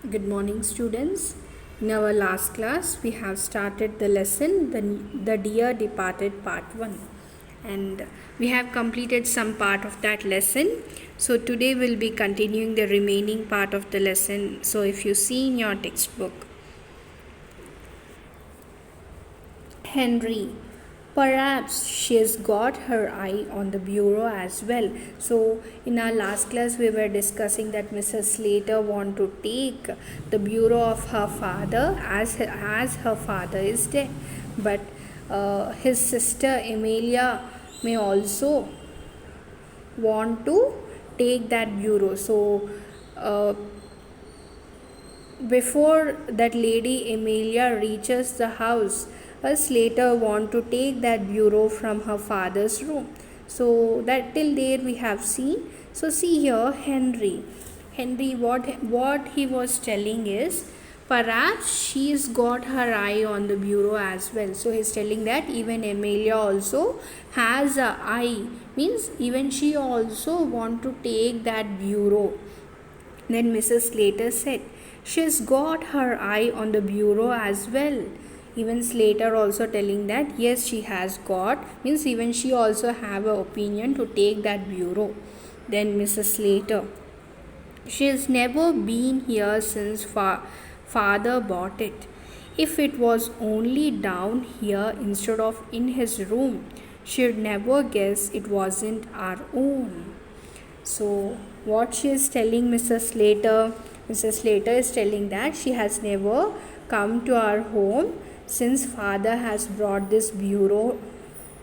Good morning, students. In our last class, we have started the lesson, the Dear Departed Part 1. And we have completed some part of that lesson. So today we'll be continuing the remaining part of the lesson. So if you see in your textbook, Henry, perhaps she's got her eye on the bureau as well. So in our last class we were discussing that Mrs. Slater want to take the bureau of her father as her father is dead. But his sister Amelia may also want to take that bureau. So before that lady Amelia reaches the house, a Slater want to take that bureau from her father's room. So that till there we have seen. So see here Henry. What he was telling is perhaps she's got her eye on the bureau as well. So he's telling that even Amelia also has a eye. Means even she also want to take that bureau. Then Mrs. Slater said, she's got her eye on the bureau as well. Even Slater also telling that yes, she has got, means even she also have an opinion to take that bureau. Then Mrs. Slater, she's never been here since father bought it. If it was only down here instead of in his room, she'd never guess it wasn't our own. So what she is telling Mrs. Slater is telling that she has never come to our home since father has brought this bureau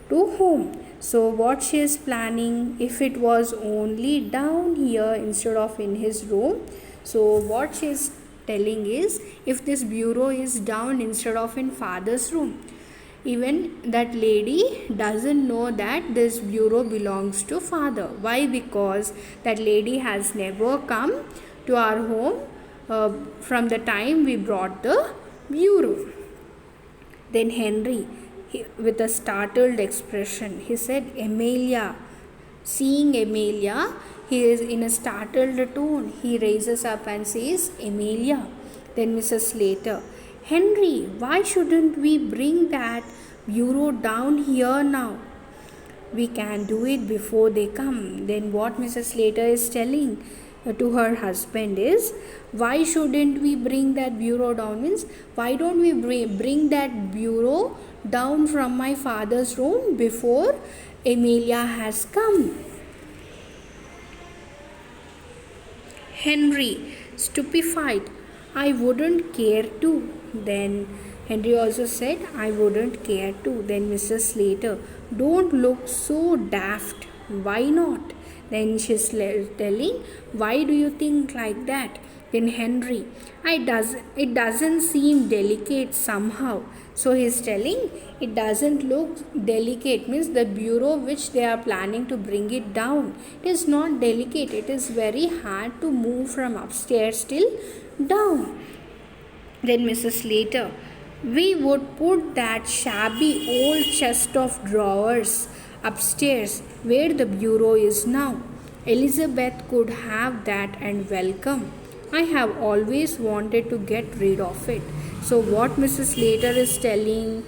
to home. So what she is planning, if it was only down here instead of in his room, so what she is telling is if this bureau is down instead of in father's room, even that lady doesn't know that this bureau belongs to father. Why? Because that lady has never come to our home from the time we brought the bureau. Then Henry, with a startled expression, he said, Amelia. Seeing Amelia, he is in a startled tone. He raises up and says, Amelia. Then Mrs. Slater, Henry, why shouldn't we bring that bureau down here now? We can do it before they come. Then what Mrs. Slater is telling to her husband is, why shouldn't we bring that bureau down? Means why don't we bring that bureau down from my father's room before Amelia has come? Henry, stupefied, I wouldn't care to. Then Henry also said, I wouldn't care to. Then Mrs. Slater, don't look so daft. Why not? Then she's telling, why do you think like that? Then Henry, it doesn't seem delicate somehow. So he's telling it doesn't look delicate, means the bureau which they are planning to bring it down, it is not delicate. It is very hard to move from upstairs till down. Then Mrs. Slater, we would put that shabby old chest of drawers upstairs where the bureau is now. Elizabeth could have that and welcome. I have always wanted to get rid of it. So what Mrs. Slater is telling,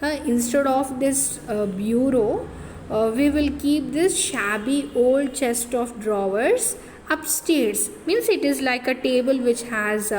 instead of this bureau, we will keep this shabby old chest of drawers upstairs. Means it is like a table which has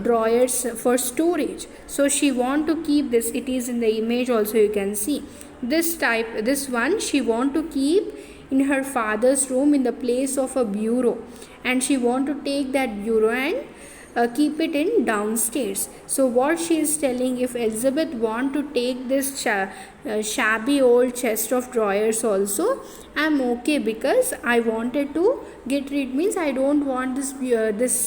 drawers for storage. So she want to keep this. It is in the image also, you can see this one she want to keep in her father's room in the place of a bureau, and she want to take that bureau and keep it in downstairs. So what she is telling, if Elizabeth want to take this shabby old chest of drawers also, I am okay, because I wanted to get rid, means I don't want this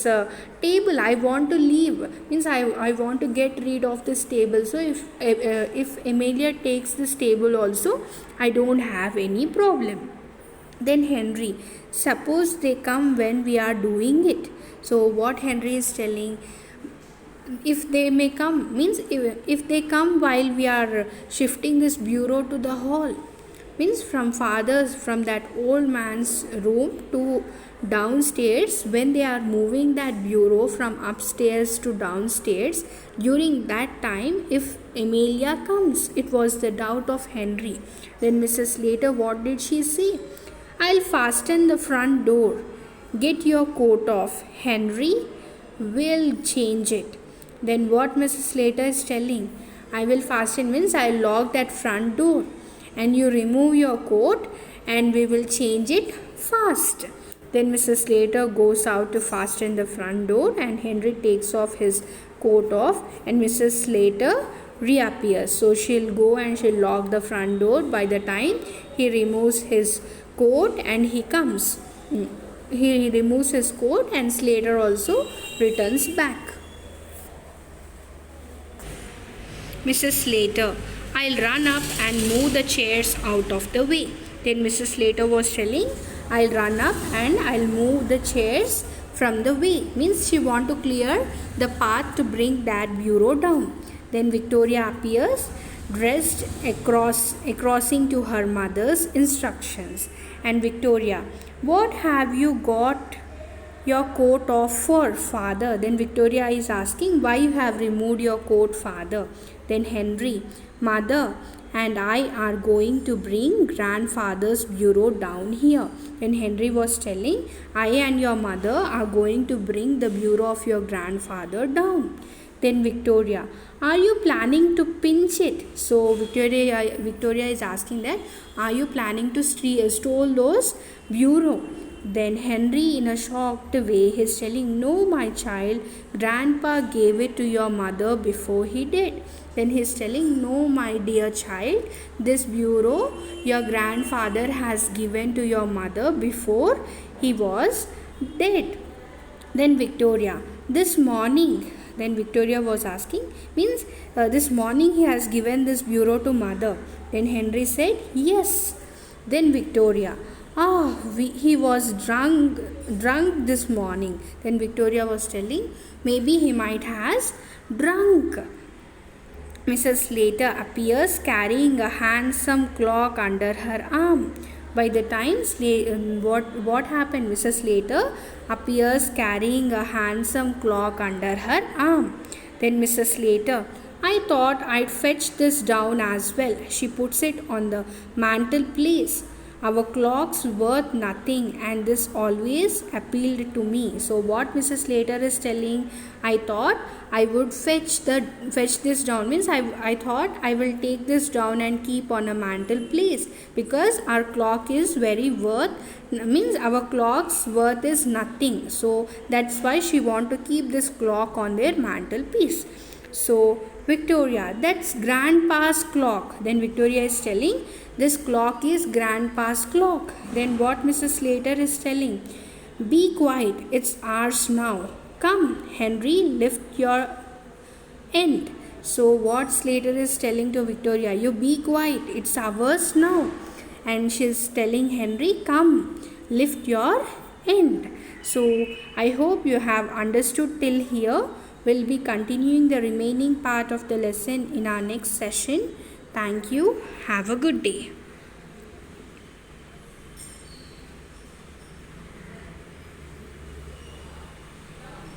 table, I want to leave, means I want to get rid of this table. So if Amelia takes this table also, I don't have any problem. Then Henry, suppose they come when we are doing it. So what Henry is telling, if they may come, means if they come while we are shifting this bureau to the hall, means from that old man's room to downstairs. When they are moving that bureau from upstairs to downstairs, during that time, if Amelia comes, it was the doubt of Henry. Then Mrs. Slater, what did she say? I'll fasten the front door. Get your coat off, Henry. We'll change it. Then what Mrs. Slater is telling? I will fasten means I'll lock that front door and you remove your coat and we will change it fast. Then Mrs. Slater goes out to fasten the front door and Henry takes off his coat off and Mrs. Slater reappears. So she'll go and she'll lock the front door. By the time he removes his coat and he comes. He removes his coat and Slater also returns back. Mrs. Slater, I'll run up and move the chairs out of the way. Then Mrs. Slater was telling, I'll run up and I'll move the chairs from the way. Means she want to clear the path to bring that bureau down. Then Victoria appears, dressed crossing to her mother's instructions. And Victoria, what have you got your coat off for, father? Then Victoria is asking, why you have removed your coat, father? Then Henry, mother and I are going to bring grandfather's bureau down here. Then Henry was telling, I and your mother are going to bring the bureau of your grandfather down. Then Victoria, are you planning to pinch it? So Victoria is asking that, are you planning to stole those bureau? Then Henry, in a shocked way, is telling, no, my child, grandpa gave it to your mother before he did. Then he is telling, no, my dear child, this bureau your grandfather has given to your mother before he was dead. Then Victoria, this morning, then Victoria was asking, means this morning he has given this bureau to mother. Then Henry said, yes. Then Victoria, he was drunk this morning. Then Victoria was telling, maybe he might has drunk. Mrs. Slater appears carrying a handsome clock under her arm. By the time what happened? Mrs. Slater appears carrying a handsome clock under her arm. Then Mrs. Slater, I thought I'd fetch this down as well. She puts it on the mantelpiece. Our clock's worth nothing and this always appealed to me. So what Mrs. Slater is telling, I thought I would fetch this down, means I thought I will take this down and keep on a mantelpiece because our clock is very worth, means our clock's worth is nothing. So that's why she want to keep this clock on their mantelpiece. So Victoria, that's grandpa's clock. Then Victoria is telling, this clock is grandpa's clock. Then what Mrs. Slater is telling, be quiet, it's ours now. Come, Henry, lift your end. So what Slater is telling to Victoria, you be quiet, it's ours now. And she's telling Henry, come, lift your end. So I hope you have understood till here. We'll be continuing the remaining part of the lesson in our next session. Thank you. Have a good day.